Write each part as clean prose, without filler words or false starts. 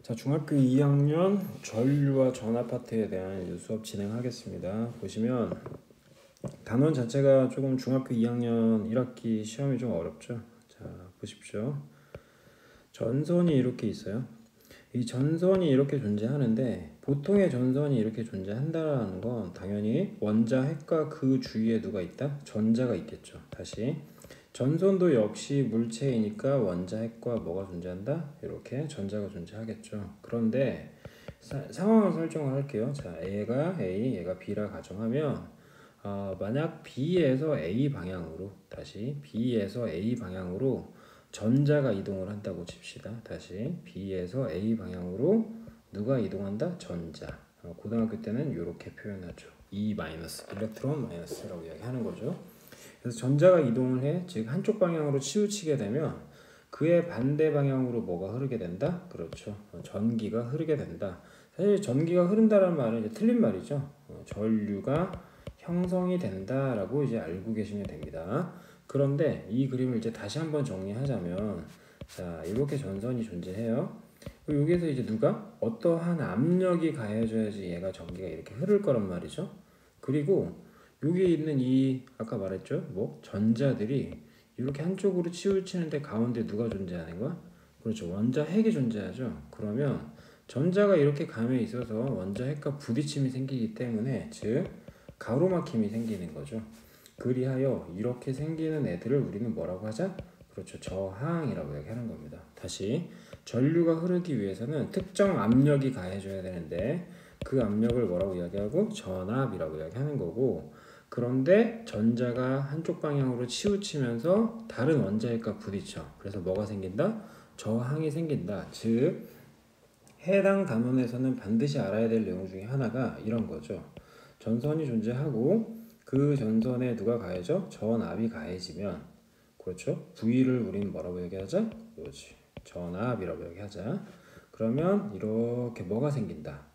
자, 중학교 2학년 전류와 전압 파트에 대한 수업 진행하겠습니다. 보시면 단원 자체가 조금 중학교 2학년 1학기 시험이 좀 어렵죠. 자, 보십시오. 전선이 이렇게 있어요. 이 전선이 이렇게 존재하는데 보통의 전선이 이렇게 존재한다는 건 당연히 원자 핵과 그 주위에 누가 있다? 전자가 있겠죠. 다시 전선도 역시 물체이니까 원자 핵과 뭐가 존재한다? 이렇게 전자가 존재하겠죠. 그런데 상황을 설정을 할게요. 자, 얘가 A, 얘가 B라 가정하면 만약 B에서 A 방향으로 다시 B에서 A 방향으로 전자가 이동을 한다고 칩시다. 다시 B에서 A 방향으로 누가 이동한다? 전자. 고등학교 때는 이렇게 표현하죠. E 마이너스, 일렉트론 마이너스라고 이야기하는 거죠. 그래서 전자가 이동을 해, 즉 한쪽 방향으로 치우치게 되면 그의 반대 방향으로 뭐가 흐르게 된다? 그렇죠. 전기가 흐르게 된다. 사실 전기가 흐른다는 말은 이제 틀린 말이죠. 전류가 형성이 된다라고 이제 알고 계시면 됩니다. 그런데 이 그림을 이제 다시 한번 정리하자면, 자, 이렇게 전선이 존재해요. 여기에서 이제 누가 어떠한 압력이 가해져야지 얘가 전기가 이렇게 흐를 거란 말이죠. 그리고 여기 있는 이 아까 말했죠, 뭐 전자들이 이렇게 한쪽으로 치우치는데 가운데 누가 존재하는 거야? 그렇죠, 원자 핵이 존재하죠. 그러면 전자가 이렇게 감에 있어서 원자 핵과 부딪힘이 생기기 때문에 즉 가로막힘이 생기는 거죠. 그리하여 이렇게 생기는 애들을 우리는 뭐라고 하자? 그렇죠, 저항이라고 얘기하는 겁니다. 다시 전류가 흐르기 위해서는 특정 압력이 가해져야 되는데 그 압력을 뭐라고 이야기하고? 전압이라고 이야기하는 거고, 그런데 전자가 한쪽 방향으로 치우치면서 다른 원자핵과 부딪혀. 그래서 뭐가 생긴다? 저항이 생긴다. 즉 해당 단원에서는 반드시 알아야 될 내용 중에 하나가 이런 거죠. 전선이 존재하고 그 전선에 누가 가해져? 전압이 가해지면, 그렇죠, V를 우리는 뭐라고 얘기하자? 그렇지, 전압이라고 얘기하자. 그러면 이렇게 뭐가 생긴다?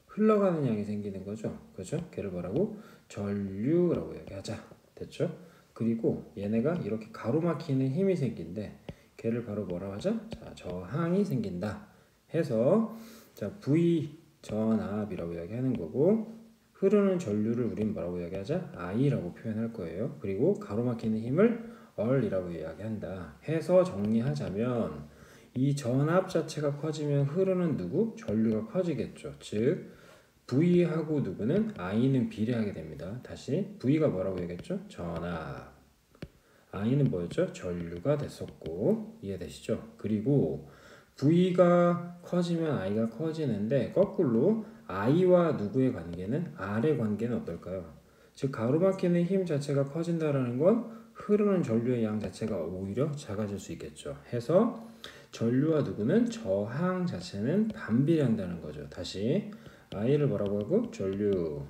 흘러가는 양이 생기는 거죠. 그렇죠? 걔를 뭐라고? 전류라고 얘기하자. 됐죠? 그리고 얘네가 이렇게 가로막히는 힘이 생긴데 걔를 바로 뭐라고 하자? 자, 저항이 생긴다 해서, 자, V 전압이라고 이야기하는 거고, 흐르는 전류를 우린 뭐라고 이야기하자? I라고 표현할 거예요. 그리고 가로막히는 힘을 R이라고 이야기한다 해서 정리하자면, 이 전압 자체가 커지면 흐르는 누구? 전류가 커지겠죠. 즉 V하고 누구는? I는 비례하게 됩니다. 다시 V가 뭐라고 얘기했죠? 전압. I는 뭐였죠? 전류가 됐었고, 이해되시죠? 그리고 V가 커지면 I가 커지는데 거꾸로 I와 누구의 관계는? R의 관계는 어떨까요? 즉 가로막히는 힘 자체가 커진다라는 건 흐르는 전류의 양 자체가 오히려 작아질 수 있겠죠. 해서 전류와 누구는? 저항 자체는 반비례한다는 거죠. 다시 I를 뭐라고 하고? 전류.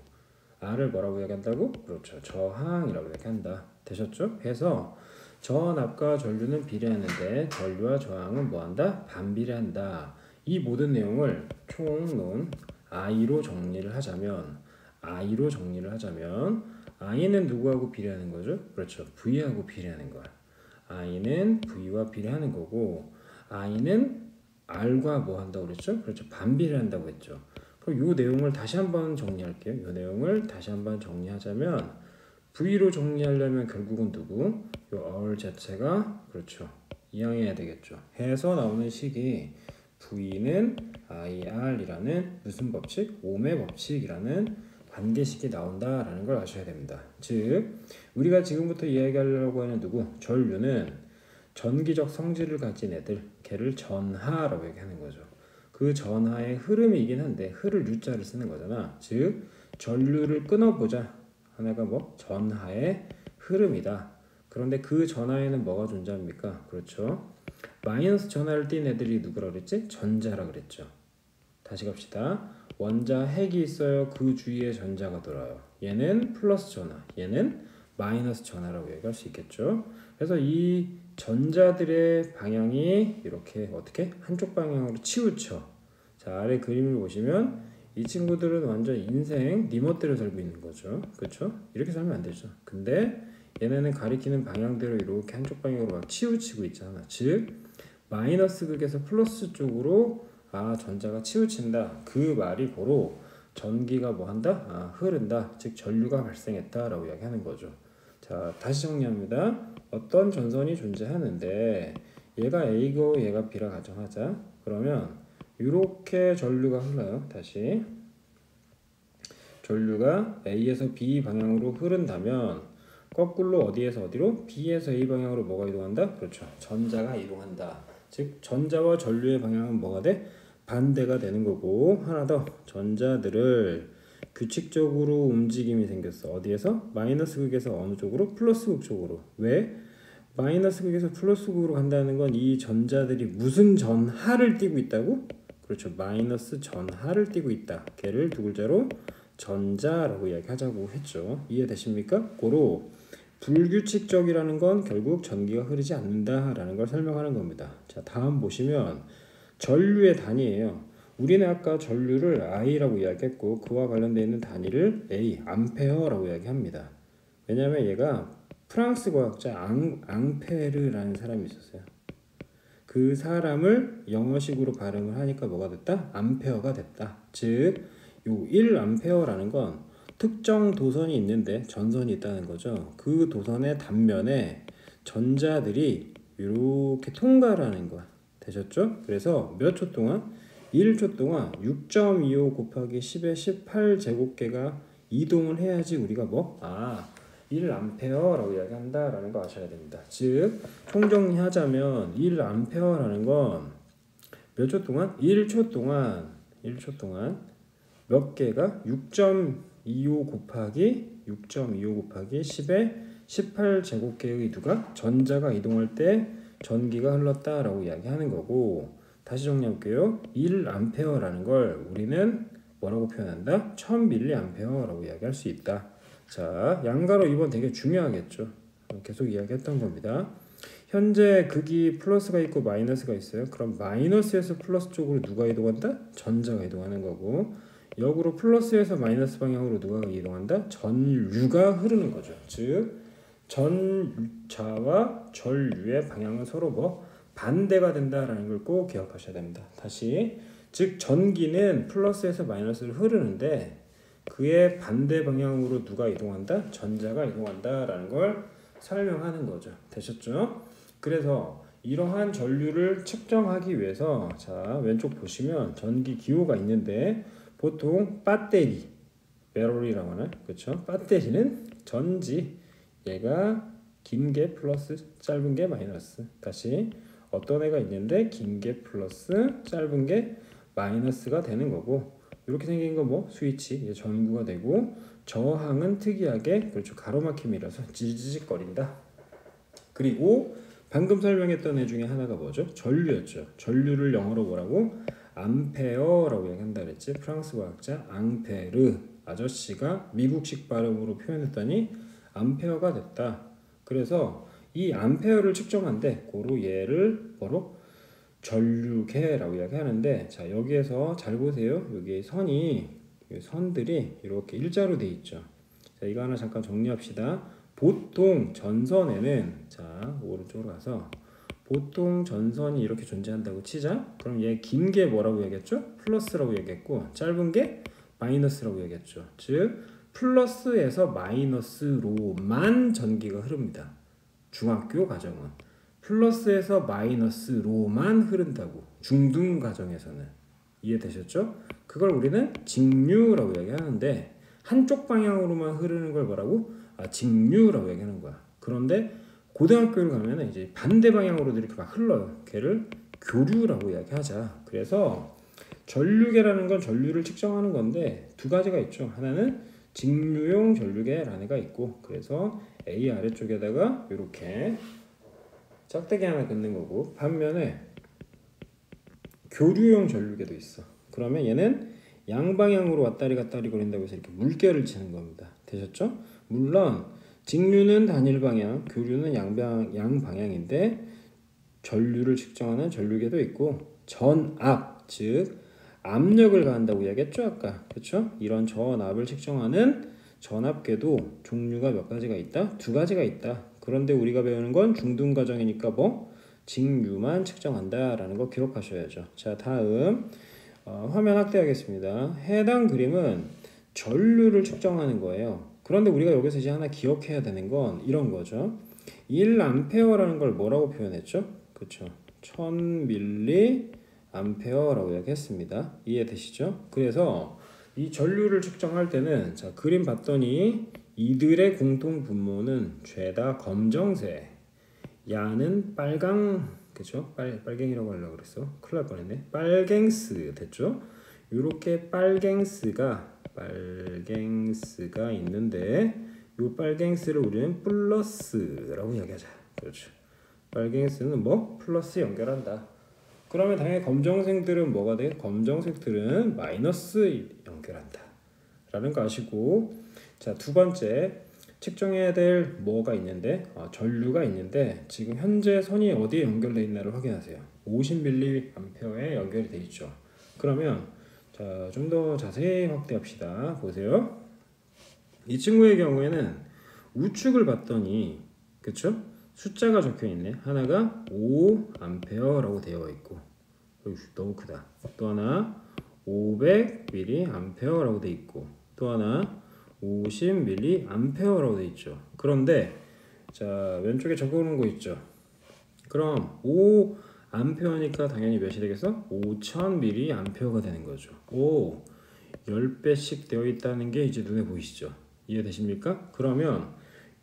R을 뭐라고 얘기한다고? 그렇죠, 저항이라고 얘기한다. 되셨죠? 해서 전압과 전류는 비례하는데 전류와 저항은 뭐한다? 반비례한다. 이 모든 내용을 총론 I로 정리를 하자면, I는 누구하고 비례하는 거죠? 그렇죠, V하고 비례하는 거야. I는 V와 비례하는 거고, I는 R과 뭐 한다고 그랬죠? 그렇죠, 반비례한다고 했죠. 그럼 이 내용을 다시 한번 정리할게요. 이 내용을 다시 한번 정리하자면, V로 정리하려면 결국은 누구? 이 R 자체가, 그렇죠, 이항해야 되겠죠. 해서 나오는 식이 V는 IR이라는 무슨 법칙? ohm의 법칙이라는 관계식이 나온다라는 걸 아셔야 됩니다. 즉 우리가 지금부터 이야기하려고 하는 누구? 전류는 전기적 성질을 가진 애들, 걔를 전하라고 얘기하는 거죠. 그 전하의 흐름이긴 한데 흐를 U자를 쓰는 거잖아. 즉 전류를 끊어보자. 하나가 뭐? 전하의 흐름이다. 그런데 그 전하에는 뭐가 존재합니까? 그렇죠, 마이너스 전하를 띤 애들이 누구라 그랬지? 전자라 그랬죠. 다시 갑시다. 원자 핵이 있어요. 그 주위에 전자가 돌아요. 얘는 플러스 전하, 얘는 마이너스 전하라고 얘기할 수 있겠죠. 그래서 이 전자들의 방향이 이렇게 어떻게? 한쪽 방향으로 치우쳐. 자, 아래 그림을 보시면 이 친구들은 완전 인생 네 멋대로 살고 있는 거죠. 그렇죠? 이렇게 살면 안 되죠. 근데 얘네는 가리키는 방향대로 이렇게 한쪽 방향으로 막 치우치고 있잖아. 즉 마이너스 극에서 플러스 쪽으로 전자가 치우친다. 그 말이 고로 전기가 뭐 한다? 흐른다. 즉 전류가 발생했다라고 이야기하는 거죠. 자, 다시 정리합니다. 어떤 전선이 존재하는데 얘가 A고 얘가 B라 가정하자. 그러면 이렇게 전류가 흘러요. 다시 전류가 A에서 B 방향으로 흐른다면 거꾸로 어디에서 어디로? B에서 A 방향으로 뭐가 이동한다? 그렇죠. 전자가 이동한다. 즉 전자와 전류의 방향은 뭐가 돼? 반대가 되는 거고, 하나 더, 전자들을 규칙적으로 움직임이 생겼어. 어디에서? 마이너스 극에서 어느 쪽으로? 플러스 극 쪽으로. 왜? 마이너스 극에서 플러스 극으로 간다는 건 이 전자들이 무슨 전하를 띠고 있다고? 그렇죠. 마이너스 전하를 띠고 있다. 걔를 두 글자로 전자라고 이야기하자고 했죠. 이해되십니까? 고로 불규칙적이라는 건 결국 전기가 흐르지 않는다라는 걸 설명하는 겁니다. 자, 다음 보시면 전류의 단위예요. 우리는 아까 전류를 I라고 이야기했고 그와 관련되어 있는 단위를 A, 암페어라고 이야기합니다. 왜냐하면 얘가 프랑스 과학자 앙페르라는 사람이 있었어요. 그 사람을 영어식으로 발음을 하니까 뭐가 됐다? 암페어가 됐다. 즉, 요 1암페어라는 건 특정 도선이 있는데 전선이 있다는 거죠. 그 도선의 단면에 전자들이 이렇게 통과를 하는 거야. 되셨죠? 그래서 몇 초 동안? 1초 동안 6.25 곱하기 10의 18 제곱계가 이동을 해야지 우리가 1암페어라고 이야기한다라는 거 아셔야 됩니다. 즉 총정리하자면 1암페어라는 건 몇 초 동안? 1초 동안 몇 개가? 6.25 곱하기 10의 18 제곱계의 누가? 전자가 이동할 때 전기가 흘렀다라고 이야기하는 거고, 다시 정리할게요. 1암페어라는 걸 우리는 뭐라고 표현한다? 1000mA라고 이야기할 수 있다. 자, 양가로 2번 되게 중요하겠죠. 계속 이야기했던 겁니다. 현재 극이 플러스가 있고 마이너스가 있어요. 그럼 마이너스에서 플러스 쪽으로 누가 이동한다? 전자가 이동하는 거고, 역으로 플러스에서 마이너스 방향으로 누가 이동한다? 전류가 흐르는 거죠. 즉 전자와 전류의 방향은 서로 반대가 된다라는 걸 꼭 기억하셔야 됩니다. 다시, 즉 전기는 플러스에서 마이너스를 흐르는데 그의 반대 방향으로 누가 이동한다? 전자가 이동한다라는 걸 설명하는 거죠. 되셨죠? 그래서 이러한 전류를 측정하기 위해서, 자, 왼쪽 보시면 전기 기호가 있는데 보통 배터리, 배터리라고 하나요? 그렇죠? 배터리는 전지, 얘가 긴 게 플러스, 짧은 게 마이너스. 다시, 어떤 애가 있는데 긴 게 플러스, 짧은 게 마이너스가 되는 거고, 이렇게 생긴 거 스위치, 전구가 되고, 저항은 특이하게, 그렇죠, 가로막힘이라서 지지직거린다. 그리고 방금 설명했던 애 중에 하나가 뭐죠? 전류였죠. 전류를 영어로 뭐라고? 암페어라고 얘기한다 그랬지. 프랑스 과학자 앙페르 아저씨가 미국식 발음으로 표현했더니 암페어가 됐다. 그래서 이 암페어를 측정한데 고로 얘를 뭐로? 전류계라고 이야기하는데, 자, 여기에서 잘 보세요. 여기 선들이 이렇게 일자로 돼 있죠. 자, 이거 하나 잠깐 정리합시다. 보통 전선에는, 자, 오른쪽으로 가서 보통 전선이 이렇게 존재한다고 치자. 그럼 얘 긴 게 뭐라고 얘기했죠? 플러스라고 얘기했고, 짧은 게 마이너스라고 얘기했죠. 즉 플러스에서 마이너스로만 전기가 흐릅니다. 중학교 과정은 플러스에서 마이너스로만 흐른다고. 중등 과정에서는. 이해되셨죠? 그걸 우리는 직류라고 얘기하는데, 한쪽 방향으로만 흐르는 걸 뭐라고? 직류라고 얘기하는 거야. 그런데 고등학교를 가면 이제 반대 방향으로도 이렇게 막 흘러요. 걔를 교류라고 이야기하자. 그래서 전류계라는 건 전류를 측정하는 건데 두 가지가 있죠. 하나는 직류용 전류계라는 애가 있고, 그래서 A 아래쪽에다가 이렇게 짝대기 하나 긋는 거고, 반면에 교류용 전류계도 있어. 그러면 얘는 양방향으로 왔다리 갔다리 거린다고 해서 이렇게 물결을 치는 겁니다. 되셨죠? 물론 직류는 단일 방향, 교류는 양방향인데 전류를 측정하는 전류계도 있고, 전압, 즉 압력을 가한다고 이야기했죠 아까. 그렇죠? 이런 전압을 측정하는 전압계도 종류가 몇 가지가 있다? 두 가지가 있다. 그런데 우리가 배우는 건 중등 과정이니까 직류만 측정한다라는 거 기록하셔야죠. 자, 다음 화면 확대하겠습니다. 해당 그림은 전류를 측정하는 거예요. 그런데 우리가 여기서 이제 하나 기억해야 되는 건 이런 거죠. 1A라는 걸 뭐라고 표현했죠? 그렇죠. 1000mA라고 이야기했습니다. 이해되시죠? 그래서 이 전류를 측정할 때는 자, 그림 봤더니 이들의 공통 분모는 죄다 검정색, 야는 빨강, 그쵸? 빨갱이라고 하려고 그랬어. 큰일 날 뻔했네. 빨갱스 됐죠? 요렇게 빨갱스가 있는데 요 빨갱스를 우리는 플러스라고 이야기하자. 그렇죠. 빨갱스는 뭐? 플러스 연결한다. 그러면 당연히 검정색들은 뭐가 돼? 검정색들은 마이너스 연결한다 라는 거 아시고, 자, 두 번째 측정해야 될 뭐가 있는데 전류가 있는데 지금 현재 선이 어디에 연결되어 있나를 확인하세요. 50mA에 연결이 되어 있죠. 그러면 자, 좀 더 자세히 확대합시다. 보세요. 이 친구의 경우에는 우측을 봤더니 그쵸? 숫자가 적혀 있네. 하나가 5A라고 되어 있고, 너무 크다. 또 하나 500mA라고 되어 있고, 또 하나 50mA라고 되어 있죠. 그런데 자, 왼쪽에 적어놓은 거 있죠. 그럼 5A니까 당연히 몇이 되겠어? 5000mA가 되는 거죠. 10배씩 되어 있다는 게 이제 눈에 보이시죠? 이해되십니까? 그러면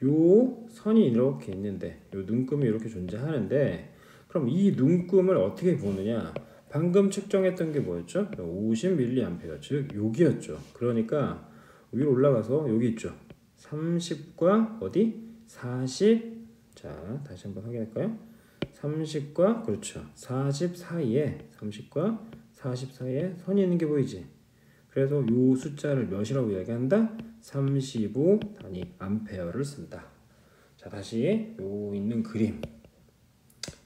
요 선이 이렇게 있는데 요 눈금이 이렇게 존재하는데, 그럼 이 눈금을 어떻게 보느냐? 방금 측정했던 게 뭐였죠? 50mA, 즉 여기였죠. 그러니까 위로 올라가서 여기 있죠. 30과 어디? 40. 자, 다시 한번 확인할까요? 30과 그렇죠. 40 사이에 30과 40 사이에 선이 있는 게 보이지? 그래서 요 숫자를 몇이라고 이야기한다? 35 단위 암페어를 쓴다. 자, 다시 요 있는 그림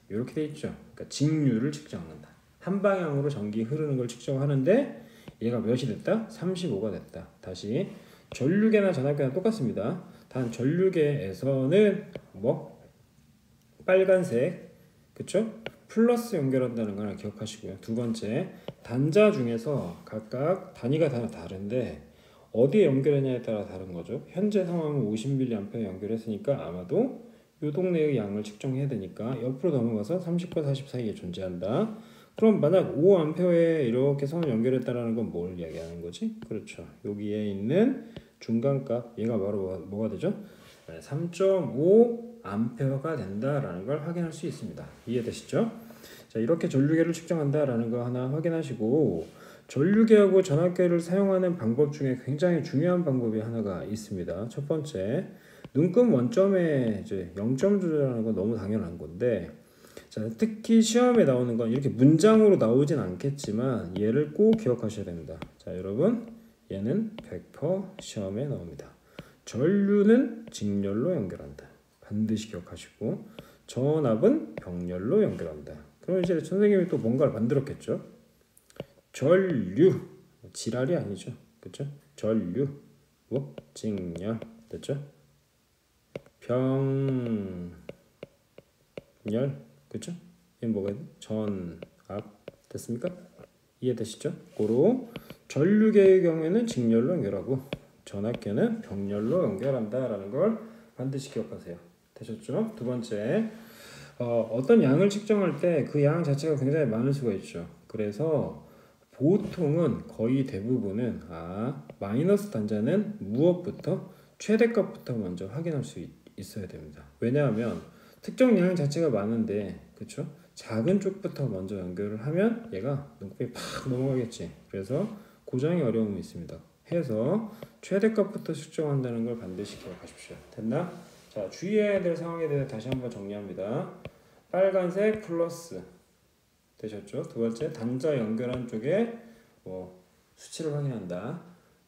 이렇게 돼 있죠. 그러니까 직류를 측정한다. 한 방향으로 전기 흐르는 걸 측정하는데 얘가 몇이 됐다? 35가 됐다. 다시 전류계나 전압계나 똑같습니다. 단 전류계에서는 뭐 빨간색, 그쵸? 플러스 연결한다는 걸 기억하시고요. 두 번째, 단자 중에서 각각 단위가 다 다른데 어디에 연결했냐에 따라 다른 거죠. 현재 상황은 50mA 연결했으니까 아마도 이 동네의 양을 측정해야 되니까 옆으로 넘어가서 30과 40 사이에 존재한다. 그럼 만약 5A에 이렇게 선을 연결했다라는 건 뭘 이야기하는 거지? 그렇죠. 여기에 있는 중간값, 얘가 바로 뭐가 되죠? 3.5A가 된다라는 걸 확인할 수 있습니다. 이해되시죠? 자, 이렇게 전류계를 측정한다라는 거 하나 확인하시고, 전류계하고 전압계를 사용하는 방법 중에 굉장히 중요한 방법이 하나가 있습니다. 첫 번째, 눈금 원점에 이제 0점 조절하는 건 너무 당연한 건데, 자, 특히 시험에 나오는 건 이렇게 문장으로 나오진 않겠지만 얘를 꼭 기억하셔야 됩니다. 자, 여러분, 얘는 100% 시험에 나옵니다. 전류는 직렬로 연결한다. 반드시 기억하시고, 전압은 병렬로 연결한다. 그럼 이제 선생님이 또 뭔가를 만들었겠죠. 전류, 지랄이 아니죠, 그렇죠? 전류, 뭐 직렬, 됐죠? 병렬, 그렇죠? 이게 뭐가 전압 됐습니까? 이해되시죠? 고로 전류계의 경우에는 직렬로 연결하고 전압계는 병렬로 연결한다라는 걸 반드시 기억하세요. 되셨죠? 두 번째, 어떤 양을 측정할 때 그 양 자체가 굉장히 많을 수가 있죠. 그래서 보통은 거의 대부분은 마이너스 단자는 무엇부터? 최대값부터 먼저 확인할 수 있어야 됩니다. 왜냐하면 특정 양 자체가 많은데, 그쵸? 작은 쪽부터 먼저 연결을 하면 얘가 눈곱이 팍 넘어가겠지. 그래서 고정이 어려움이 있습니다. 해서 최대값부터 측정한다는 걸 반드시 기억하십시오. 됐나? 자, 주의해야 될 상황에 대해서 다시 한번 정리합니다. 빨간색 플러스 되셨죠? 두 번째, 단자 연결한 쪽에 수치를 확인한다.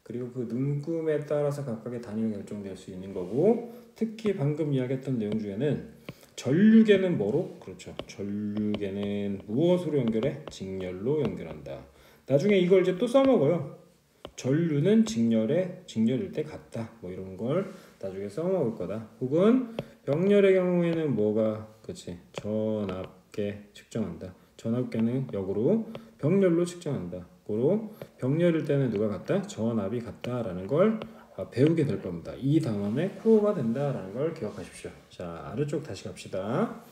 그리고 그 눈금에 따라서 각각의 단위가 결정될 수 있는 거고, 특히 방금 이야기했던 내용 중에는 전류계는 뭐로? 그렇죠. 전류계는 무엇으로 연결해? 직렬로 연결한다. 나중에 이걸 이제 또 써먹어요. 전류는 직렬일 때 같다. 뭐 이런 걸 나중에 써먹을 거다. 혹은 병렬의 경우에는 뭐가, 그렇지? 전압 전압계 측정한다. 전압계는 역으로 병렬로 측정한다. 고로 병렬일 때는 누가 같다? 전압이 같다라는 걸 배우게 될 겁니다. 이 단원의 코어가 된다라는 걸 기억하십시오. 자, 아래쪽 다시 갑시다.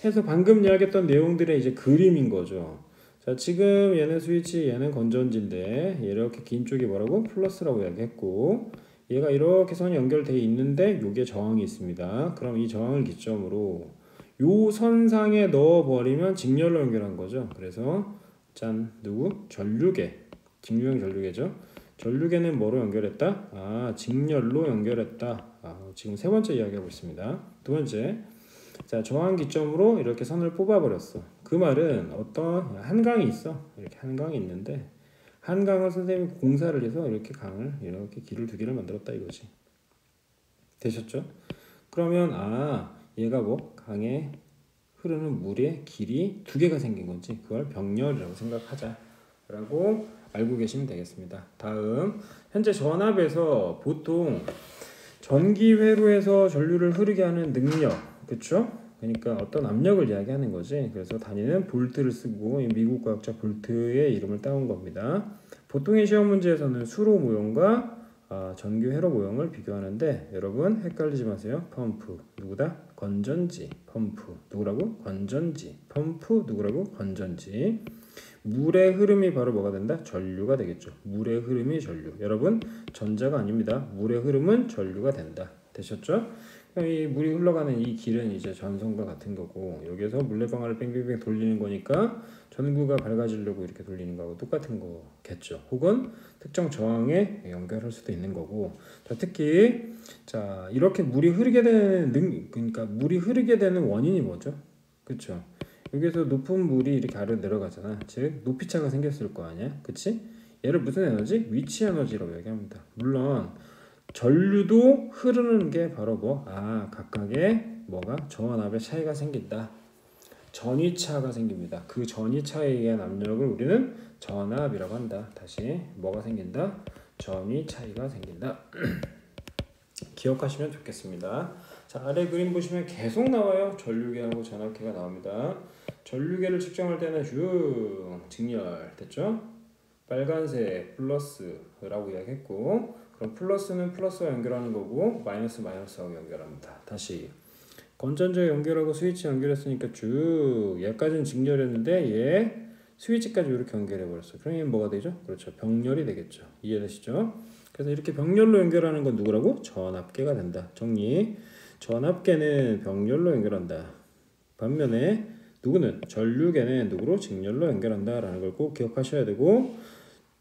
해서 방금 이야기했던 내용들의 이제 그림인 거죠. 자, 지금 얘는 스위치, 얘는 건전지인데 이렇게 긴 쪽이 뭐라고? 플러스라고 이야기했고, 얘가 이렇게 선이 연결되어 있는데 요게 저항이 있습니다. 그럼 이 저항을 기점으로 요 선상에 넣어버리면 직렬로 연결한 거죠. 그래서 짠, 누구? 전류계, 직류형 전류계죠. 전류계는 뭐로 연결했다? 직렬로 연결했다. 지금 세 번째 이야기하고 있습니다. 두 번째, 자, 저항 기점으로 이렇게 선을 뽑아버렸어. 그 말은 어떤 한강이 있어. 이렇게 한강이 있는데 한강을 선생님이 공사를 해서 이렇게 강을 이렇게 길을 두 개를 만들었다 이거지. 되셨죠? 그러면 얘가 뭐 강에 흐르는 물의 길이 두 개가 생긴 건지 그걸 병렬이라고 생각하자 라고 알고 계시면 되겠습니다. 다음, 현재 전압에서 보통 전기회로에서 전류를 흐르게 하는 능력, 그쵸? 그러니까 어떤 압력을 이야기하는 거지. 그래서 단위는 볼트를 쓰고 미국 과학자 볼트의 이름을 따온 겁니다. 보통의 시험 문제에서는 수로 모형과 전기 회로 모형을 비교하는데 여러분 헷갈리지 마세요. 펌프 누구다? 건전지. 펌프 누구라고? 건전지. 펌프 누구라고? 건전지. 물의 흐름이 바로 뭐가 된다? 전류가 되겠죠. 물의 흐름이 전류. 여러분 전자가 아닙니다. 물의 흐름은 전류가 된다. 되셨죠? 이 물이 흘러가는 이 길은 이제 전선과 같은 거고 여기에서 물레방아를 뺑뺑뺑 돌리는 거니까 전구가 밝아지려고 이렇게 돌리는 거하고 똑같은 거겠죠. 혹은 특정 저항에 연결할 수도 있는 거고. 자, 특히 자 이렇게 물이 흐르게 되는 그러니까 물이 흐르게 되는 원인이 뭐죠? 그렇죠. 여기서 높은 물이 이렇게 아래로 내려가잖아. 즉 높이차가 생겼을 거 아니야, 그치? 얘를 무슨 에너지? 위치 에너지라고 얘기합니다. 물론 전류도 흐르는 게 바로 각각의 전압의 차이가 생긴다. 전위차가 생깁니다. 그 전위차에 의한 압력을 우리는 전압이라고 한다. 다시 뭐가 생긴다? 전위 차이가 생긴다. 기억하시면 좋겠습니다. 자, 아래 그림 보시면 계속 나와요. 전류계하고 전압계가 나옵니다. 전류계를 측정할 때는 직렬 됐죠? 빨간색 플러스라고 이야기했고, 그럼 플러스는 플러스와 연결하는 거고 마이너스하고 연결합니다. 다시 건전지에 연결하고 스위치 연결했으니까 쭉 얘까지는 직렬했는데 얘 스위치까지 이렇게 연결해 버렸어. 그러면 뭐가 되죠? 그렇죠. 병렬이 되겠죠. 이해되시죠? 그래서 이렇게 병렬로 연결하는 건 누구라고? 전압계가 된다. 정리. 전압계는 병렬로 연결한다. 반면에 누구는 전류계는 누구로? 직렬로 연결한다라는 걸 꼭 기억하셔야 되고,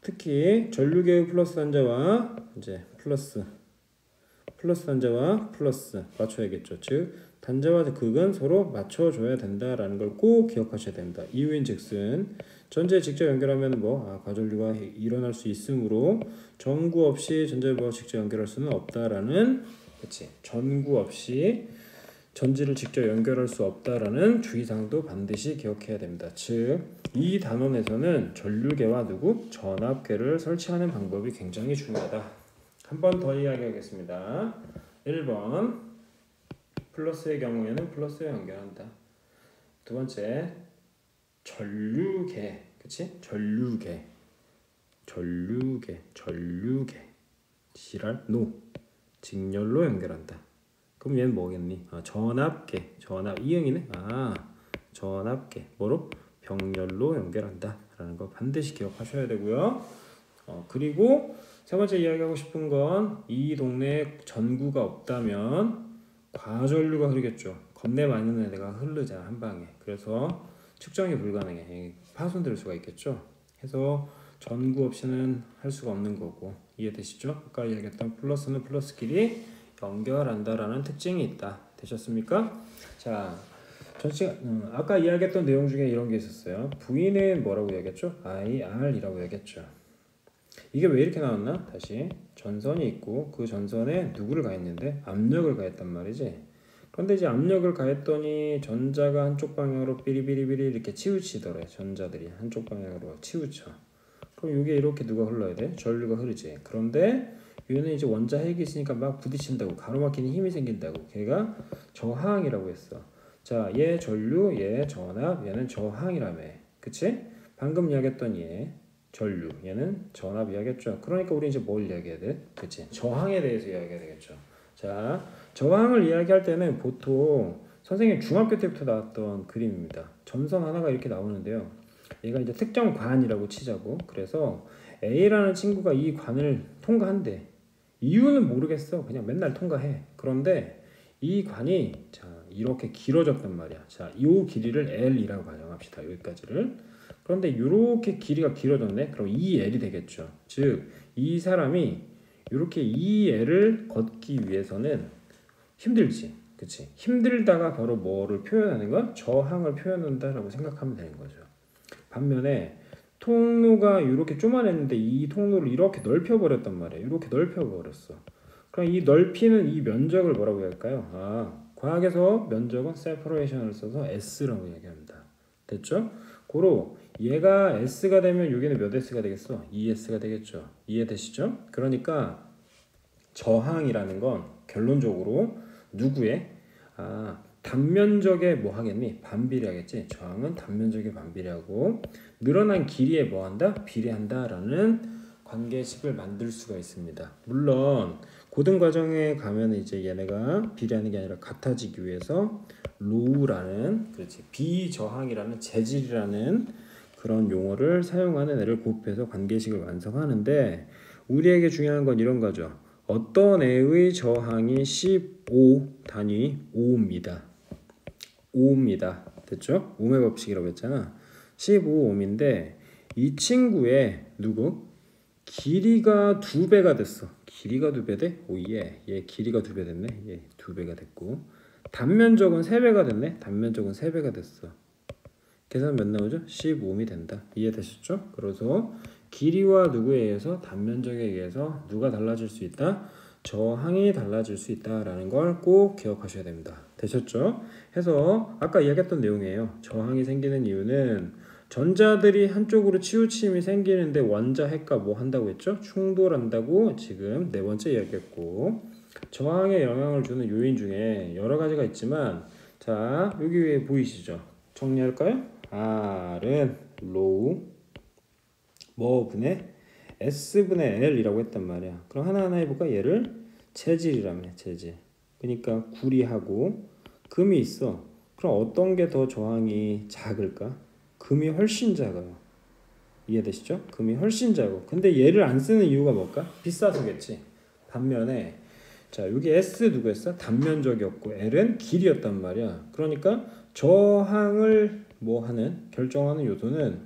특히 전류계의 플러스 단자와 이제 플러스 단자와 플러스 맞춰야겠죠. 즉 단자와 극은 서로 맞춰줘야 된다라는 걸 꼭 기억하셔야 됩니다. 이유인즉슨 전자에 직접 연결하면 과전류가 일어날 수 있으므로 전구 없이 전자를 직접 연결할 수는 없다라는, 그렇지? 전구 없이 전지를 직접 연결할 수 없다라는 주의사항도 반드시 기억해야 됩니다. 즉, 이 단원에서는 전류계와 전압계를 설치하는 방법이 굉장히 중요하다. 한 번 더 이야기하겠습니다. 1번 플러스의 경우에는 플러스에 연결한다. 두 번째 전류계, 그치? 전류계 직렬로 연결한다. 그럼 얘는 뭐겠니? 전압계, 이응이네. 전압계 뭐로? 병렬로 연결한다 라는 거 반드시 기억하셔야 되고요. 그리고 세 번째 이야기하고 싶은 건 이 동네에 전구가 없다면 과전류가 흐르겠죠. 겁내 많은 애가 흐르잖아, 한 방에. 그래서 측정이 불가능해. 파손될 수가 있겠죠. 해서 전구 없이는 할 수가 없는 거고. 이해되시죠? 아까 이야기했던 플러스는 플러스끼리 연결한다라는 특징이 있다. 되셨습니까? 자, 아까 이야기했던 내용 중에 이런 게 있었어요. V는 뭐라고 이야기했죠? IR이라고 이야기했죠. 이게 왜 이렇게 나왔나? 다시 전선이 있고 그 전선에 누구를 가했는데? 압력을 가했단 말이지. 그런데 이제 압력을 가했더니 전자가 한쪽 방향으로 삐리삐리삐리 이렇게 치우치더래. 전자들이 한쪽 방향으로 치우쳐. 그럼 이게 이렇게 누가 흘러야 돼? 전류가 흐르지. 그런데 얘는 이제 원자 핵이 있으니까 막 부딪힌다고, 가로막히는 힘이 생긴다고. 걔가 저항이라고 했어. 자, 얘 전류, 얘 전압, 얘는 저항이라며. 그치? 방금 이야기했던 얘 전류, 얘는 전압 이야기했죠. 그러니까 우리 이제 뭘 이야기해야 돼? 그치? 저항에 대해서 이야기해야 되겠죠. 자, 저항을 이야기할 때는 보통 선생님 중학교 때부터 나왔던 그림입니다. 전선 하나가 이렇게 나오는데요. 얘가 이제 특정 관이라고 치자고. 그래서 A라는 친구가 이 관을 통과한대. 이유는 모르겠어. 그냥 맨날 통과해. 그런데 이 관이 자 이렇게 길어졌단 말이야. 자, 이 길이를 L이라고 가정합시다. 여기까지를. 그런데 이렇게 길이가 길어졌네. 그럼 2L이 되겠죠. 즉, 이 사람이 이렇게 2L을 걷기 위해서는 힘들지. 그치? 힘들다가 바로 뭐를 표현하는 거야? 저항을 표현한다라고 생각하면 되는 거죠. 반면에 통로가 이렇게 쪼만했는데 이 통로를 이렇게 넓혀버렸단 말이에요. 이렇게 넓혀버렸어. 그럼 이 넓히는 이 면적을 뭐라고 할까요? 과학에서 면적은 separation을 써서 S라고 얘기합니다. 됐죠? 고로 얘가 S가 되면 여기는 몇 S가 되겠어? 2S가 되겠죠. 이해되시죠? 그러니까 저항이라는 건 결론적으로 누구의? 단면적에 뭐 하겠니? 반비례하겠지. 저항은 단면적에 반비례하고 늘어난 길이에 뭐 한다? 비례한다 라는 관계식을 만들 수가 있습니다. 물론 고등 과정에 가면 이제 얘네가 비례하는 게 아니라 같아지기 위해서 로우라는 그렇지 비저항이라는 재질이라는 그런 용어를 사용하는 애를 곱해서 관계식을 완성하는데 우리에게 중요한 건 이런 거죠. 어떤 애의 저항이 15 단위 5입니다. 5입니다. 됐죠? 오음의 법칙이라고 했잖아. 15옴인데 이 친구의 누구? 길이가 2배가 됐어. 길이가 2배 돼? 오예. 얘 길이가 2배 됐네. 얘 2배가 됐고 단면적은 3배가 됐네. 단면적은 3배가 됐어. 계산 몇 나오죠? 15옴이 된다. 이해되셨죠? 그래서 길이와 누구에 의해서 단면적에 의해서 누가 달라질 수 있다? 저항이 달라질 수 있다라는 걸 꼭 기억하셔야 됩니다. 되셨죠? 해서 아까 이야기했던 내용이에요. 저항이 생기는 이유는 전자들이 한쪽으로 치우침이 생기는데 원자 핵과 뭐 한다고 했죠? 충돌한다고 지금 네 번째 이야기했고 저항에 영향을 주는 요인 중에 여러 가지가 있지만 자 여기 위에 보이시죠? 정리할까요? R은 로우 뭐 분의 S분의 L이라고 했단 말이야. 그럼 하나하나 해볼까? 얘를 체질이라며 체질. 그러니까 구리하고 금이 있어. 그럼 어떤 게 더 저항이 작을까? 금이 훨씬 작아요. 이해되시죠? 금이 훨씬 작고. 근데 얘를 안 쓰는 이유가 뭘까? 비싸서겠지. 반면에 자 여기 S 누구였어? 단면적이었고 L은 길이였단 말이야. 그러니까 저항을 뭐 하는 결정하는 요소는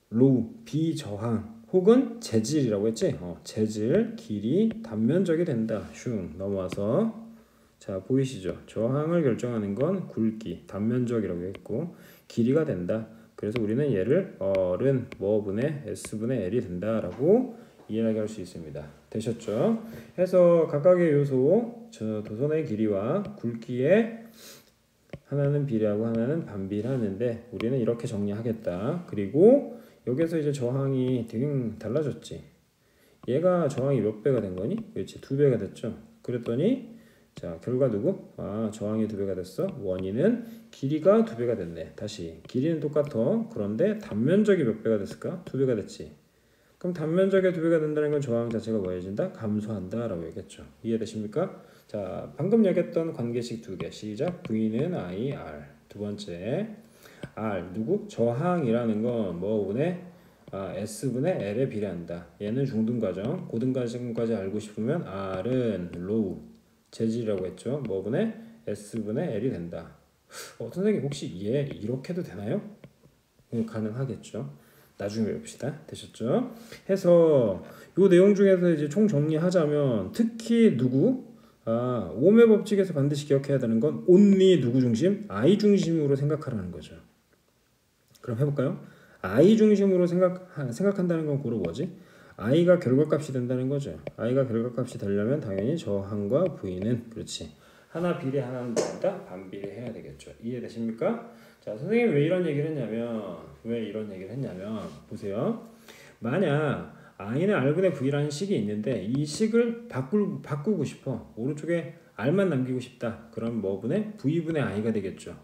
로우 비저항 혹은 재질이라고 했지? 재질, 길이, 단면적이 된다. 슝 넘어와서 자 보이시죠? 저항을 결정하는 건 굵기, 단면적이라고 했고 길이가 된다. 그래서 우리는 얘를 R은 뭐분의 S분의 L이 된다라고 이야기할 수 있습니다. 되셨죠? 해서 각각의 요소, 저 도선의 길이와 굵기에 하나는 비례하고 하나는 반비례하는데 우리는 이렇게 정리하겠다. 그리고 여기서 이제 저항이 되게 달라졌지. 얘가 저항이 몇 배가 된 거니? 그렇지 2배가 됐죠. 그랬더니 자 결과 누구? 저항이 2배가 됐어. 원인은 길이가 2배가 됐네. 다시 길이는 똑같아. 그런데 단면적이 몇 배가 됐을까? 2배가 됐지. 그럼 단면적이 2배가 된다는 건 저항 자체가 뭐해진다? 감소한다 라고 얘기했죠. 이해되십니까? 자 방금 얘기했던 관계식 2개 시작. V는 I, R. 두 번째 R 누구? 저항이라는 건 뭐분의 S분의 L에 비례한다. 얘는 중등과정. 고등과정까지 알고 싶으면 R은 로우 재질이라고 했죠. 뭐분의 S분의 L이 된다. 선생님 혹시 얘 이렇게도 되나요? 가능하겠죠. 나중에 봅시다. 되셨죠? 해서 요 내용 중에서 이제 총 정리하자면 특히 누구? 오음의 법칙에서 반드시 기억해야 되는 건 only 누구 중심? I 중심으로 생각하라는 거죠. 그럼 해볼까요? I 중심으로 생각한다는 건 고로 뭐지? I가 결과값이 된다는 거죠. I가 결과값이 되려면 당연히 저항과 V는 그렇지. 하나 비례 하나는 뭐다? 반비례해야 되겠죠. 이해되십니까? 자, 선생님이 왜 이런 얘기를 했냐면 보세요. 만약 I는 R분의 V라는 식이 있는데 이 식을 바꾸고 싶어. 오른쪽에 r만 남기고 싶다. 그럼 뭐분의 v분의 i가 되겠죠.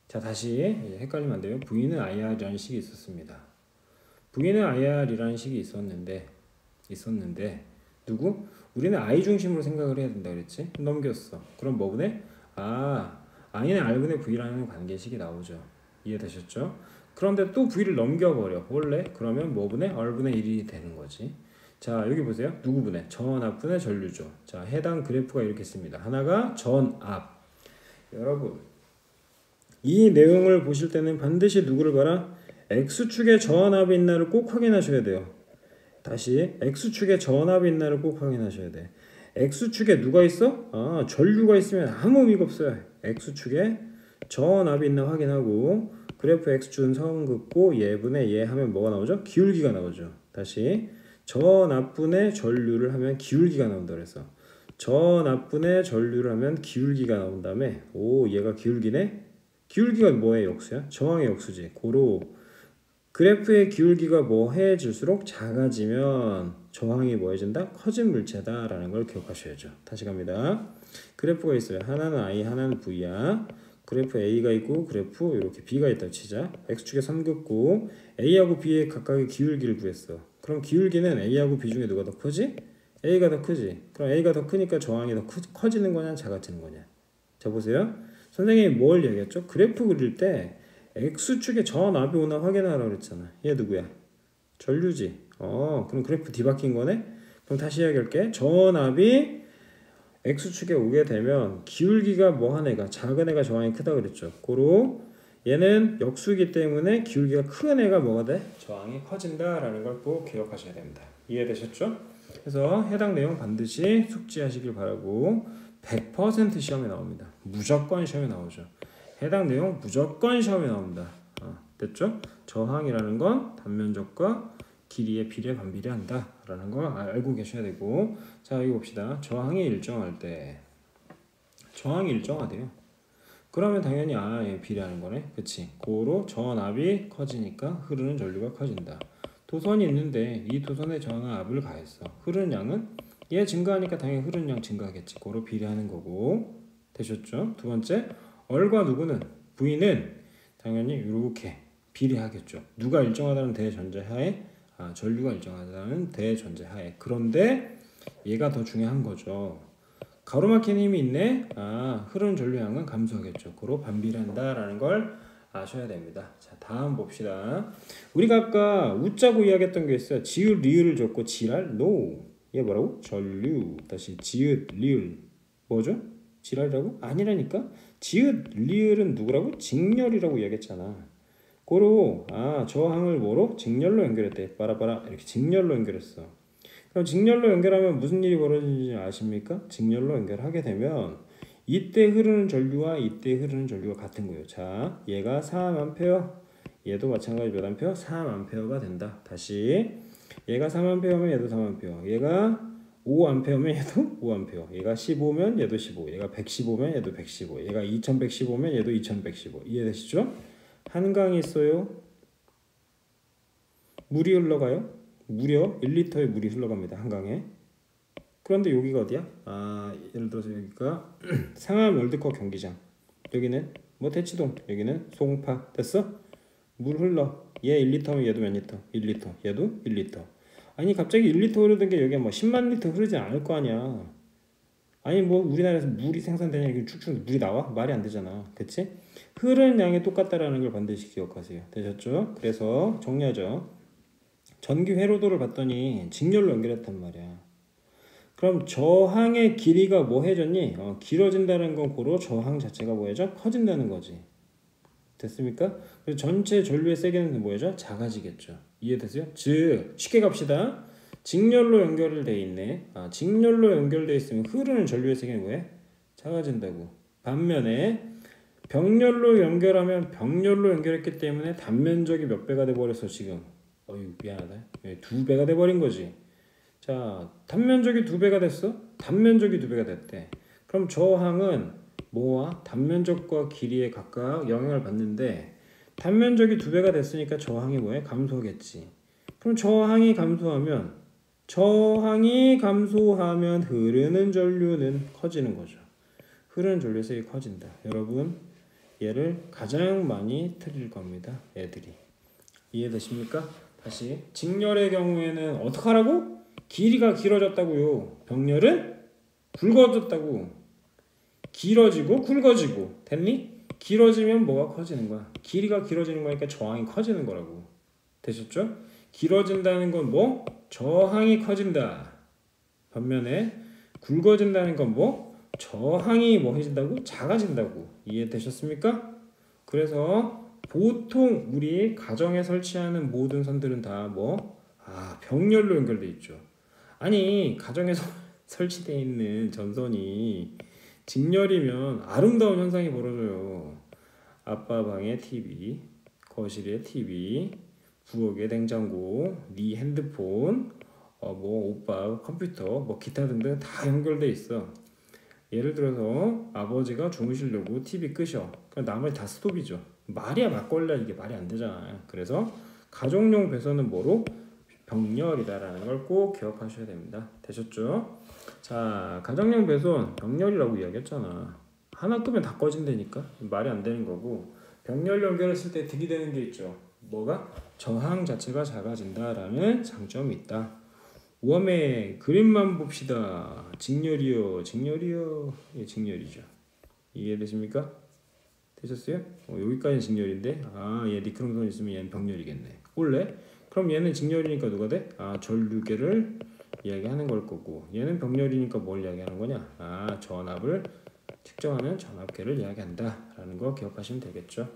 자, 다시 헷갈리면 안 돼요. v는 ir이라는 식이 있었습니다. v는 ir이라는 식이 있었는데 누구? 우리는 i 중심으로 생각을 해야 된다 그랬지? 넘겼어. 그럼 뭐분의? i는 r분의 v라는 관계식이 나오죠. 이해되셨죠? 그런데 또 v를 넘겨버려. 원래 그러면 뭐분의? r분의 1이 되는 거지. 자, 여기 보세요. 누구분의? 전압분의 전류죠. 자, 해당 그래프가 이렇게 있습니다. 하나가 전압. 여러분, 이 내용을 보실 때는 반드시 누구를 봐라? X축에 전압이 있나를 꼭 확인하셔야 돼요. 다시 X축에 전압이 있나를 꼭 확인하셔야 돼. X축에 누가 있어? 전류가 있으면 아무 의미가 없어요. X축에 전압이 있나 확인하고 그래프 X축은 선 긋고 얘분의 얘 하면 뭐가 나오죠? 기울기가 나오죠. 다시 전압분의 전류를 하면 기울기가 나온다 그래서 전압분의 전류를 하면 기울기가 나온 다음에 얘가 기울기네? 기울기가 뭐의 역수야? 저항의 역수지. 고로 그래프의 기울기가 뭐해질수록 작아지면 저항이 뭐해진다? 커진 물체다라는 걸 기억하셔야죠. 다시 갑니다. 그래프가 있어요. 하나는 I, 하나는 V야. 그래프 A가 있고 그래프 이렇게 B가 있다고 치자. X축에 3 긋고 A하고 B의 각각의 기울기를 구했어. 그럼 기울기는 A하고 B 중에 누가 더 크지? A가 더 크지. 그럼 A가 더 크니까 저항이 더 커지는 거냐 작아지는 거냐. 자, 보세요. 선생님이 뭘 얘기했죠? 그래프 그릴 때 X축에 전압이 오나 확인하라고 그랬잖아. 얘 누구야? 전류지. 그럼 그래프 뒤바뀐 거네? 그럼 다시 이야기할게. 전압이 X축에 오게 되면 기울기가 뭐한 애가 작은 애가 저항이 크다 그랬죠. 고로 얘는 역수이기 때문에 기울기가 큰 애가 뭐가 돼? 저항이 커진다라는 걸 꼭 기억하셔야 됩니다. 이해되셨죠? 그래서 해당 내용 반드시 숙지하시길 바라고 100% 시험에 나옵니다. 무조건 시험에 나오죠. 해당 내용 무조건 시험에 나옵니다. 됐죠? 저항이라는 건 단면적과 길이의 비례 반비례한다 라는 걸 알고 계셔야 되고 자, 이거 봅시다. 저항이 일정할 때 저항이 일정하대요. 그러면 당연히 얘 비례하는 거네. 그치? 고로 전압이 커지니까 흐르는 전류가 커진다. 도선이 있는데 이 도선에 전압을 가했어. 흐르는 양은 얘 증가하니까 당연히 흐르는 양 증가하겠지. 고로 비례하는 거고. 되셨죠? 두 번째, 얼과 누구는 V는 당연히 이렇게 비례하겠죠. 누가 일정하다는 대전제하에 전류가 일정하다는 대전제하에. 그런데 얘가 더 중요한 거죠. 가로막힌 힘이 있네. 흐르는 전류량은 감소하겠죠. 고로 반비례한다라는 걸 아셔야 됩니다. 자, 다음 봅시다. 우리가 아까 웃자고 이야기했던 게 있어요. 지읒 리을을 줬고 지랄 노. 얘 뭐라고? 전류. 다시 지읒 리을 뭐죠? 지랄이라고? 아니라니까. 지읒 리을은 누구라고? 직렬이라고 이야기했잖아. 고로 저항을 뭐로? 직렬로 연결했대. 빠라빠라 이렇게 직렬로 연결했어. 그럼 직렬로 연결하면 무슨 일이 벌어지는지 아십니까? 직렬로 연결하게 되면 이때 흐르는 전류와 이때 흐르는 전류가 같은 거예요. 자, 얘가 3A, 얘도 마찬가지 몇 암페어? 3A가 된다. 다시 얘가 3A면 얘도 3A, 얘가 5A면 얘도 5A, 얘가 15면 얘도 15, 얘가 115면 얘도 115, 얘가 2115면 얘도 2115. 이해되시죠? 한강이 있어요. 물이 흘러가요. 무려 1리터의 물이 흘러갑니다. 한강에. 그런데 여기가 어디야? 예를 들어서 여기가 상암 월드컵 경기장. 여기는 뭐 대치동. 여기는 송파. 됐어? 물 흘러. 얘 1리터면 얘도 몇 리터? 1리터. 얘도 1리터. 아니 갑자기 1리터 흐르던 게 여기가 뭐 10만 리터 흐르지 않을 거 아니야. 아니 뭐 우리나라에서 물이 생산되냐 이렇게 축축 물이 나와? 말이 안 되잖아. 그치? 흐르는 양이 똑같다라는 걸 반드시 기억하세요. 되셨죠? 그래서 정리하죠. 전기 회로도를 봤더니 직렬로 연결했단 말이야. 그럼 저항의 길이가 뭐 해졌니? 길어진다는 건 고로 저항 자체가 뭐 해져? 커진다는 거지. 됐습니까? 그래서 전체 전류의 세기는 뭐 해져? 작아지겠죠. 이해되세요? 즉 쉽게 갑시다. 직렬로 연결돼 있네. 직렬로 연결돼 있으면 흐르는 전류의 세기는 뭐해? 작아진다고. 반면에 병렬로 연결하면 병렬로 연결했기 때문에 단면적이 몇 배가 돼버렸어 지금. 미안하다. 2배가 돼버린 거지. 자, 단면적이 2배가 됐어? 단면적이 2배가 됐대. 그럼 저항은 뭐와? 단면적과 길이에 각각 영향을 받는데 단면적이 2배가 됐으니까 저항이 뭐해? 감소하겠지. 그럼 저항이 감소하면 저항이 감소하면 흐르는 전류는 커지는 거죠. 흐르는 전류에서 이 커진다. 여러분 얘를 가장 많이 틀릴 겁니다. 애들이. 이해되십니까? 다시 직렬의 경우에는 어떻게 하라고? 길이가 길어졌다고요. 병렬은 굵어졌다고. 길어지고 굵어지고. 됐니? 길어지면 뭐가 커지는 거야? 길이가 길어지는 거니까 저항이 커지는 거라고. 되셨죠? 길어진다는 건 뭐? 저항이 커진다. 반면에 굵어진다는 건 뭐? 저항이 뭐 해진다고? 작아진다고. 이해되셨습니까? 그래서 보통 우리 가정에 설치하는 모든 선들은 다 뭐? 병렬로 연결돼 있죠. 아니 가정에서 설치되어 있는 전선이 직렬이면 아름다운 현상이 벌어져요. 아빠 방에 TV, 거실에 TV, 부엌에 냉장고, 네 핸드폰, 뭐 오빠 컴퓨터, 뭐 기타 등등 다 연결돼 있어. 예를 들어서 아버지가 주무시려고 TV 끄셔. 그럼 나머지 다 스톱이죠. 말이야 막걸리야 이게 말이 안 되잖아요. 그래서 가정용 배선은 뭐로? 병렬이다라는 걸 꼭 기억하셔야 됩니다. 되셨죠? 자, 가정용 배선 병렬이라고 이야기했잖아. 하나 끄면 다 꺼진다니까 말이 안 되는 거고 병렬 연결했을 때 득이 되는 게 있죠. 뭐가? 저항 자체가 작아진다라는 장점이 있다. 웜의 그림만 봅시다. 직렬이요. 예, 직렬이죠. 이해되십니까? 되셨어요? 여기까지 직렬인데 얘 니크롬선 있으면 얘는 병렬이겠네. 원래? 그럼 얘는 직렬이니까 누가 돼? 전류계를 이야기하는 걸 거고 얘는 병렬이니까 뭘 이야기하는 거냐? 전압을 측정하는 전압계를 이야기한다 라는 거 기억하시면 되겠죠.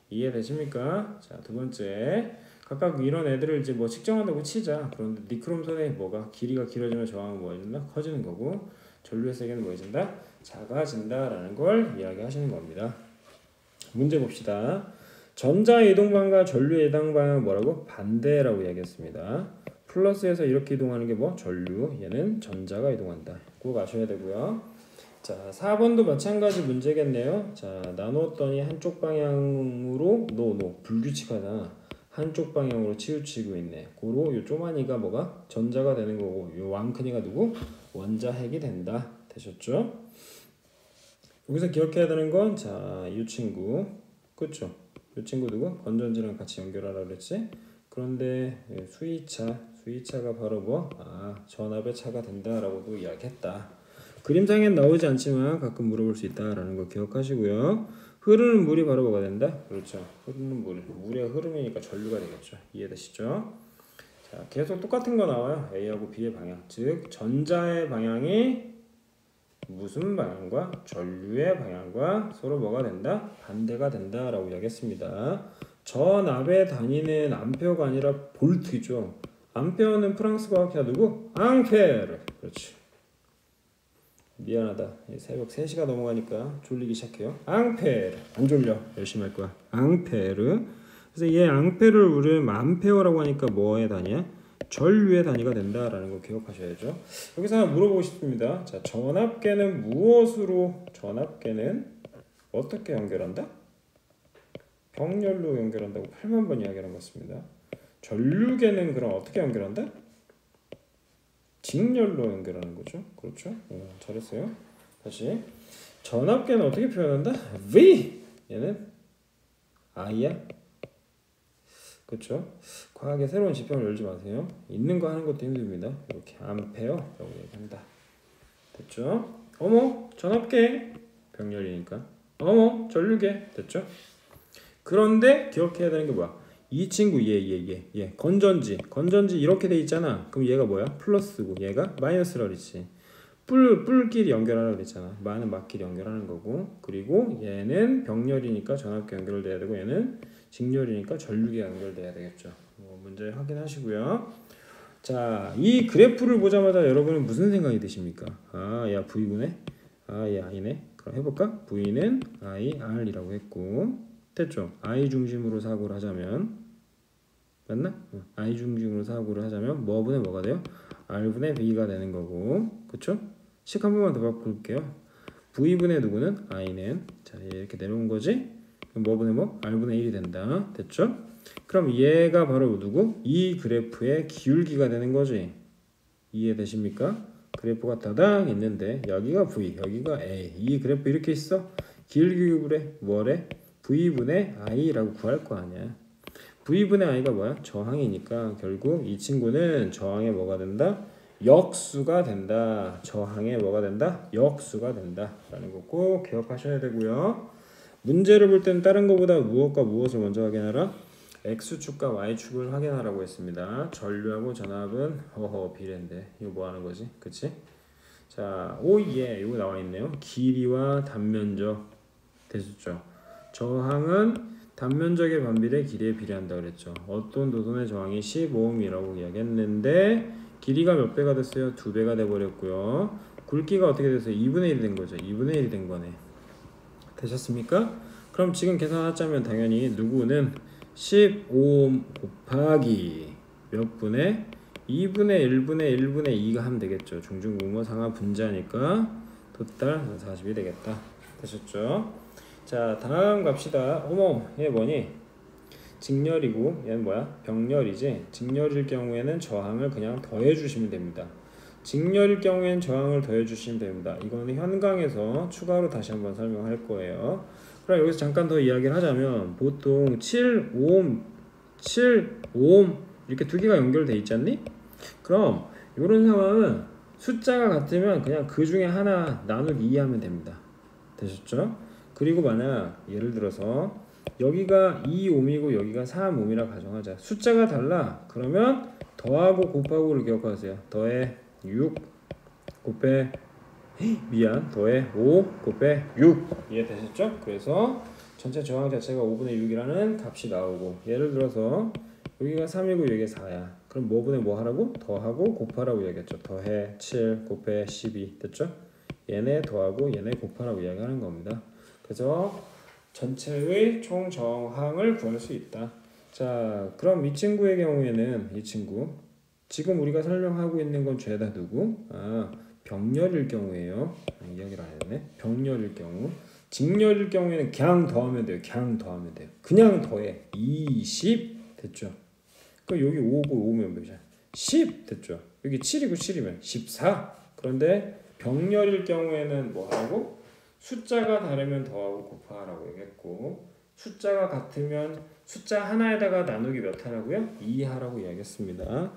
이해되십니까? 자, 두 번째 각각 이런 애들을 이제 뭐 측정한다고 치자. 그런데 니크롬선의 뭐가 길이가 길어지면 저항은 뭐 해진다? 커지는 거고 전류의 세기는 뭐 해진다? 작아진다 라는 걸 이야기하시는 겁니다. 문제 봅시다. 전자의 이동 방향과 전류의 이동 방향은 뭐라고? 반대라고 이야기했습니다. 플러스에서 이렇게 이동하는 게 뭐? 전류. 얘는 전자가 이동한다. 꼭 아셔야 되고요. 자, 4번도 마찬가지 문제겠네요. 자, 나눴더니 한쪽 방향으로 불규칙하다. 한쪽 방향으로 치우치고 있네. 고로 요 쪼만이가 뭐가? 전자가 되는 거고 요 왕큰이가 누구? 원자핵이 된다. 되셨죠? 여기서 기억해야 되는 건 자, 이 친구. 그쵸? 이 친구 누구? 건전지랑 같이 연결하라 그랬지? 그런데 수위차가 바로 뭐? 전압의 차가 된다라고도 이야기했다. 그림상엔 나오지 않지만 가끔 물어볼 수 있다라는 거 기억하시고요. 흐르는 물이 바로 뭐가 된다? 그렇죠. 흐르는 물의 흐름이니까 전류가 되겠죠. 이해되시죠? 자, 계속 똑같은 거 나와요. A하고 B의 방향. 즉 전자의 방향이 무슨 방향과 전류의 방향과 서로 뭐가 된다? 반대가 된다라고 이야기했습니다. 전압의 단위는 암페어가 아니라 볼트죠. 암페어는 프랑스 과학자 누구? 앙페르. 그렇지. 미안하다. 새벽 3시가 넘어가니까 졸리기 시작해요. 앙페르. 안 졸려. 열심히 할 거야. 앙페르. 그래서 얘 앙페르를 우리는 암페어라고 하니까 뭐의 단위야? 전류의 단위가 된다라는 거 기억하셔야죠. 여기서 하나 물어보고 싶습니다. 자, 전압계는 무엇으로 전압계는 어떻게 연결한다? 병렬로 연결한다고 8만 번 이야기하는 것 같습니다. 전류계는 그럼 어떻게 연결한다? 직렬로 연결하는 거죠. 그렇죠? 잘했어요. 다시 전압계는 어떻게 표현한다? V! 얘는 I야? 그렇죠? 과학의 새로운 지평을 열지 마세요. 있는 거 하는 것도 힘듭니다. 이렇게 암페어라고 얘기한다. 됐죠? 어머 전압계 병렬이니까 어머 전류계 됐죠? 그런데 기억해야 되는 게 뭐야? 이 친구 얘 건전지 이렇게 돼 있잖아. 그럼 얘가 뭐야? 플러스고 얘가 마이너스라 그랬지. 뿔끼리 연결하라 그랬잖아. 마는 막끼리 연결하는 거고 그리고 얘는 병렬이니까 전압계 연결돼야 되고 얘는 직렬이니까 전류계 연결돼야 되겠죠. 문제 확인하시고요. 자, 이 그래프를 보자마자 여러분은 무슨 생각이 드십니까? 야 V구네. 얘 I네. 그럼 해볼까? V는 IR이라고 했고 됐죠? I 중심으로 사고를 하자면 맞나? I 중심으로 사고를 하자면 뭐분의 뭐가 돼요? R분의 V가 되는 거고 그쵸? 식 한 번만 더 바꿀게요. V분의 누구는? I는 자 이렇게 내려온 거지? 그럼 뭐분의 뭐? R분의 1이 된다. 됐죠? 그럼 얘가 바로 누구? 이 그래프의 기울기가 되는 거지. 이해되십니까? 그래프가 다당 있는데 여기가 V, 여기가 A. 이 그래프 이렇게 있어? 길게 그래. 뭐래? V분의 I라고 구할 거 아니야. V분의 I가 뭐야? 저항이니까 결국 이 친구는 저항에 뭐가 된다? 역수가 된다. 저항에 뭐가 된다? 역수가 된다. 라는 거 꼭 기억하셔야 되고요. 문제를 볼 때는 다른 것보다 무엇과 무엇을 먼저 확인하라? X축과 Y축을 확인하라고 했습니다. 전류하고 전압은 비례인데 이거 뭐 하는 거지? 그치? 자, 오예 이거 나와 있네요. 길이와 단면적 됐었죠. 저항은 단면적의 반비례 길이에 비례한다 그랬죠. 어떤 노선의 저항이 15ohm이라고 이야기했는데 길이가 몇 배가 됐어요? 2배가 돼버렸고요. 굵기가 어떻게 됐어요? 2분의 1이 된 거죠. 2분의 1이 된 거네. 되셨습니까? 그럼 지금 계산하자면 당연히 누구는 15ohm 곱하기 몇 분의 2분의 1분의 1분의 2가 하면 되겠죠. 중중분모상하 분자니까 토탈 40이 되겠다. 되셨죠? 자, 다음 갑시다. 어머, 얘 뭐니? 직렬이고 얘는 뭐야? 병렬이지. 직렬일 경우에는 저항을 그냥 더해 주시면 됩니다. 직렬일 경우에는 저항을 더해 주시면 됩니다. 이거는 현강에서 추가로 다시 한번 설명할 거예요. 그럼 여기서 잠깐 더 이야기를 하자면 보통 7오hm 이렇게 두 개가 연결돼 있지 않니? 그럼 이런 상황은 숫자가 같으면 그냥 그 중에 하나 나누기 2 하면 됩니다. 되셨죠? 그리고 만약 예를 들어서 여기가 2ohm이고 여기가 3ohm이라 가정하자. 숫자가 달라. 그러면 더하고 곱하고를 기억하세요. 더해 6 곱해 더해 5 곱해 6 이해되셨죠? 그래서 전체 저항 자체가 5분의 6이라는 값이 나오고 예를 들어서 여기가 3이고 여기가 4야. 그럼 뭐분의 뭐 하라고? 더하고 곱하라고 이야기했죠. 더해 7 곱해 12 됐죠? 얘네 더하고 얘네 곱하라고 이야기하는 겁니다. 그래서 전체의 총 저항을 구할 수 있다. 자, 그럼 이 친구의 경우에는 이 친구 지금 우리가 설명하고 있는 건 죄다 누구? 병렬일 경우에요. 이야기를 안 했네. 병렬일 경우. 직렬일 경우에는 그냥 더하면 돼요. 그냥 더하면 돼요. 그냥 더해. 20 됐죠. 그럼 여기 5고 5면 몇이야? 10 됐죠. 여기 7이고 7이면 14. 그런데 병렬일 경우에는 뭐 하라고? 숫자가 다르면 더하고 곱하라고 얘기했고 숫자가 같으면 숫자 하나에다가 나누기 몇 하라고요? 2 하라고 이야기했습니다.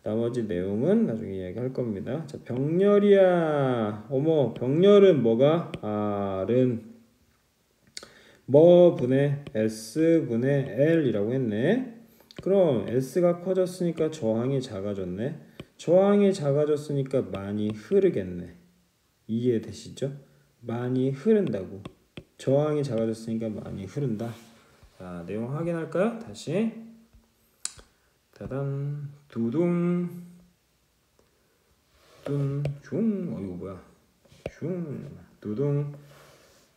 나머지 내용은 나중에 이야기할 겁니다. 자, 병렬이야. 어머, 병렬은 뭐가? R은 뭐 분의 S 분의 L이라고 했네. 그럼 S가 커졌으니까 저항이 작아졌네. 저항이 작아졌으니까 많이 흐르겠네. 이해되시죠? 많이 흐른다고. 저항이 작아졌으니까 많이 흐른다. 자, 내용 확인할까요? 다시. 따단 두둥 뚱중 이거 뭐야? 중 두둥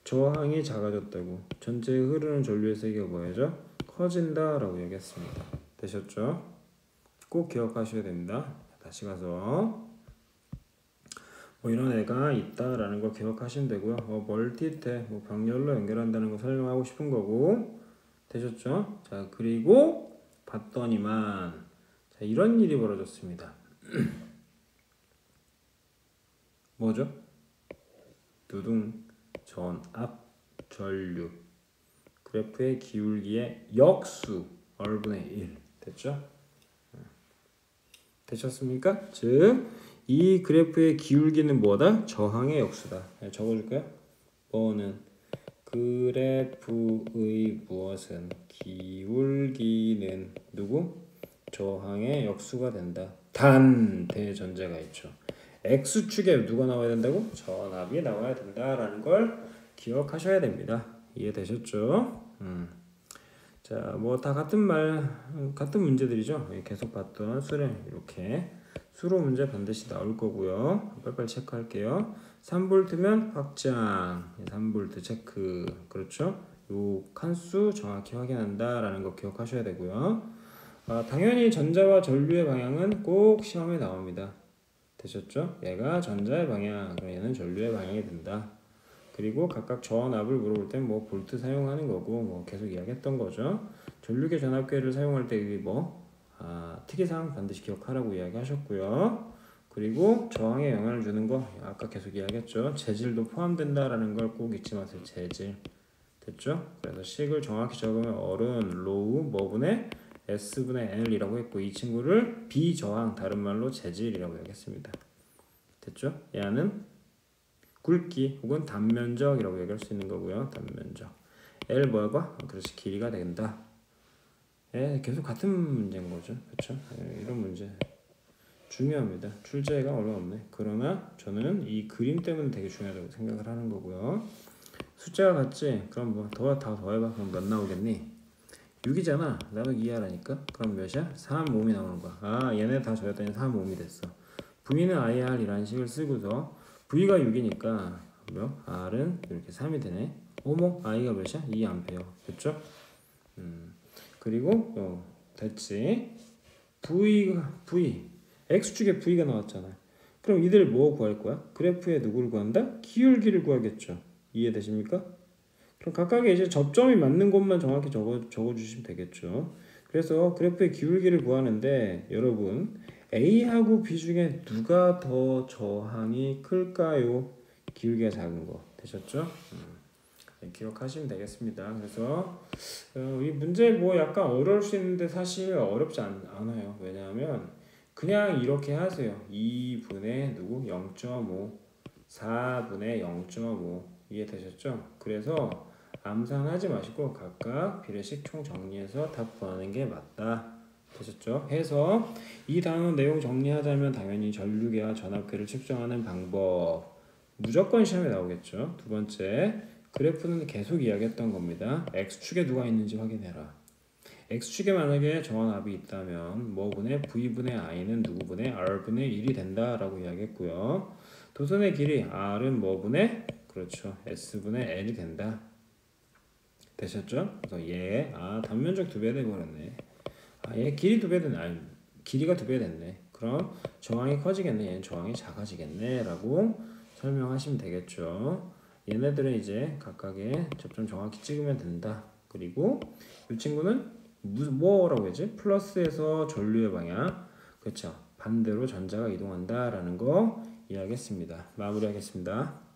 저항이 작아졌다고. 전체 흐르는 전류의 세기가 뭐야죠? 커진다라고 얘기했습니다. 되셨죠? 꼭 기억하셔야 됩니다. 다시 가서 뭐 이런 애가 있다라는 걸 기억하시면 되고요. 멀티태 뭐 병렬로 연결한다는 거 설명하고 싶은 거고 되셨죠? 자, 그리고 봤더니만 자, 이런 일이 벌어졌습니다. 뭐죠? 두둥 전압 전류 그래프의 기울기의 역수 얼분의 1 됐죠? 되셨습니까? 즉 이 그래프의 기울기는 뭐다? 저항의 역수다. 적어줄까요? 뭐는 그래프의 무엇은 기울기는 누구? 저항의 역수가 된다. 단 대전제가 있죠. X축에 누가 나와야 된다고? 전압이 나와야 된다라는 걸 기억하셔야 됩니다. 이해되셨죠? 자, 뭐 다 같은 문제들이죠. 계속 봤던 수를 이렇게 수로 문제 반드시 나올 거고요. 빨리빨리 체크할게요. 3V면 확장, 3V 체크. 그렇죠? 요 칸수 정확히 확인한다라는 거 기억하셔야 되고요. 당연히 전자와 전류의 방향은 꼭 시험에 나옵니다. 되셨죠? 얘가 전자의 방향, 얘는 전류의 방향이 된다. 그리고 각각 전압을 물어볼 땐 뭐 볼트 사용하는 거고 뭐 계속 이야기했던 거죠. 전류계 전압계를 사용할 때 뭐 특이사항 반드시 기억하라고 이야기하셨고요. 그리고 저항에 영향을 주는 거 아까 계속 이야기했죠. 재질도 포함된다라는 걸 꼭 잊지 마세요. 재질. 됐죠? 그래서 식을 정확히 적으면 어른 로우 뭐분의 S분의 L이라고 했고 이 친구를 비저항 다른 말로 재질이라고 하겠습니다. 됐죠? 얘는 굵기 혹은 단면적이라고 얘기할 수 있는 거고요. 단면적. L 뭐가? 그렇지 길이가 된다. 예, 계속 같은 문제인 거죠. 그렇죠? 예, 이런 문제 중요합니다. 출제가 얼마 없네. 그러나 저는 이 그림 때문에 되게 중요하다고 생각을 하는 거고요. 숫자가 같지? 그럼 뭐 다 더해봐. 그럼 몇 나오겠니? 6이잖아. 나도 이해하라니까. 그럼 몇이야? 3, 5이 나오는 거야. 아 얘네 다 적었더니 3, 5이 됐어. V는 IR이라는 식을 쓰고서 V가 6이니까 몇? R은 이렇게 3이 되네. 어머 I가 몇이야? 2A. 됐죠? 그리고 됐지. V X축에 V가 나왔잖아. 그럼 이들 뭐 구할 거야? 그래프에 누구를 구한다? 기울기를 구하겠죠. 이해되십니까? 그럼 각각의 이제 접점이 맞는 곳만 정확히 적어주시면 되겠죠. 그래서 그래프의 기울기를 구하는데 여러분 A하고 B 중에 누가 더 저항이 클까요? 기울기가 작은 거 되셨죠? 기억하시면 되겠습니다. 그래서 이 문제 뭐 약간 어려울 수 있는데 사실 어렵지 않아요. 왜냐하면 그냥 이렇게 하세요. 2분의 누구? 0.5 4분의 0.5 이해되셨죠? 그래서 암산하지 마시고 각각 비례식 총 정리해서 답 구하는 게 맞다. 되셨죠? 해서 이 단원 내용 정리하자면 당연히 전류계와 전압계를 측정하는 방법 무조건 시험에 나오겠죠. 두 번째 그래프는 계속 이야기했던 겁니다. X축에 누가 있는지 확인해라. X축에 만약에 정한압이 있다면 뭐분의 V분의 I는 누구분의 R분의 1이 된다라고 이야기했고요. 도선의 길이 R은 뭐분의 그렇죠. S분의 L이 된다. 되셨죠? 그래서 얘 단면적 2배 돼버렸네. 얘 길이 2배 됐네. 아니 길이가 2배 됐네. 그럼 저항이 커지겠네. 얘는 저항이 작아지겠네 라고 설명하시면 되겠죠. 얘네들은 이제 각각의 접점 정확히 찍으면 된다. 그리고 이 친구는 뭐라고 했지? 플러스에서 전류의 방향 그렇죠. 반대로 전자가 이동한다 라는 거 이해하겠습니다. 마무리하겠습니다.